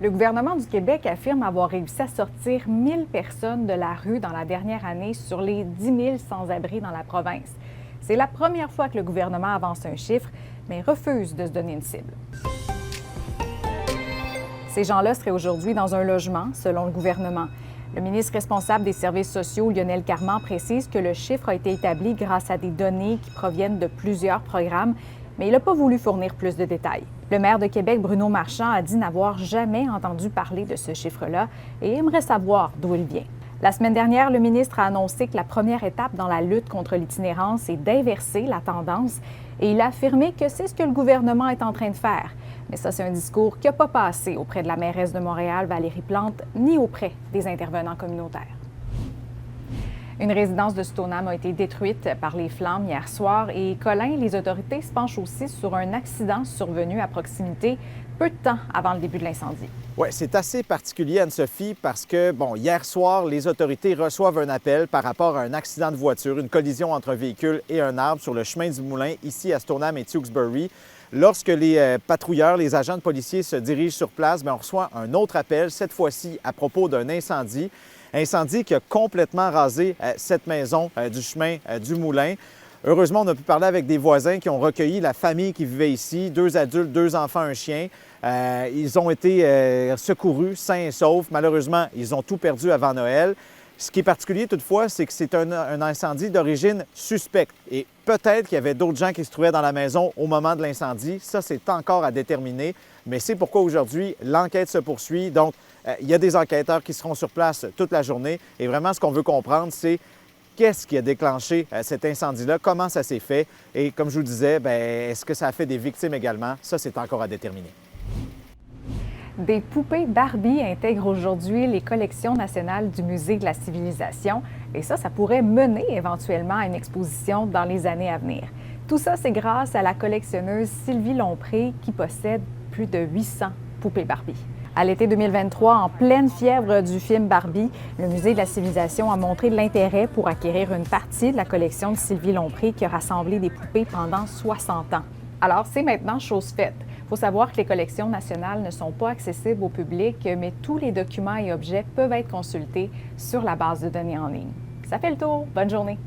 Le gouvernement du Québec affirme avoir réussi à sortir 1000 personnes de la rue dans la dernière année sur les 10 000 sans-abri dans la province. C'est la première fois que le gouvernement avance un chiffre, mais refuse de se donner une cible. Ces gens-là seraient aujourd'hui dans un logement, selon le gouvernement. Le ministre responsable des services sociaux, Lionel Carman, précise que le chiffre a été établi grâce à des données qui proviennent de plusieurs programmes, mais il n'a pas voulu fournir plus de détails. Le maire de Québec, Bruno Marchand, a dit n'avoir jamais entendu parler de ce chiffre-là et aimerait savoir d'où il vient. La semaine dernière, le ministre a annoncé que la première étape dans la lutte contre l'itinérance est d'inverser la tendance et il a affirmé que c'est ce que le gouvernement est en train de faire. Mais ça, c'est un discours qui n'a pas passé auprès de la mairesse de Montréal, Valérie Plante, ni auprès des intervenants communautaires. Une résidence de Stoneham a été détruite par les flammes hier soir et Colin, les autorités se penchent aussi sur un accident survenu à proximité peu de temps avant le début de l'incendie. Oui, c'est assez particulier, Anne-Sophie, parce que, hier soir, les autorités reçoivent un appel par rapport à un accident de voiture, une collision entre un véhicule et un arbre sur le chemin du Moulin, ici à Stoneham et Tewksbury. Lorsque les patrouilleurs, les agents de policiers se dirigent sur place, on reçoit un autre appel, cette fois-ci à propos d'un incendie. Incendie qui a complètement rasé cette maison du chemin du Moulin. Heureusement, on a pu parler avec des voisins qui ont recueilli la famille qui vivait ici, 2 adultes, 2 enfants, un chien. Ils ont été secourus, sains et saufs. Malheureusement, ils ont tout perdu avant Noël. Ce qui est particulier toutefois, c'est que c'est un incendie d'origine suspecte. Et peut-être qu'il y avait d'autres gens qui se trouvaient dans la maison au moment de l'incendie. Ça, c'est encore à déterminer. Mais c'est pourquoi aujourd'hui, l'enquête se poursuit. Donc, il y a des enquêteurs qui seront sur place toute la journée. Et vraiment, ce qu'on veut comprendre, c'est qu'est-ce qui a déclenché cet incendie-là, comment ça s'est fait. Et comme je vous le disais, est-ce que ça a fait des victimes également? Ça, c'est encore à déterminer. Des poupées Barbie intègrent aujourd'hui les collections nationales du Musée de la civilisation et ça pourrait mener éventuellement à une exposition dans les années à venir. Tout ça, c'est grâce à la collectionneuse Sylvie Lompré qui possède plus de 800 poupées Barbie. À l'été 2023, en pleine fièvre du film Barbie, le Musée de la civilisation a montré de l'intérêt pour acquérir une partie de la collection de Sylvie Lompré qui a rassemblé des poupées pendant 60 ans. Alors, c'est maintenant chose faite. Il faut savoir que les collections nationales ne sont pas accessibles au public, mais tous les documents et objets peuvent être consultés sur la base de données en ligne. Ça fait le tour. Bonne journée!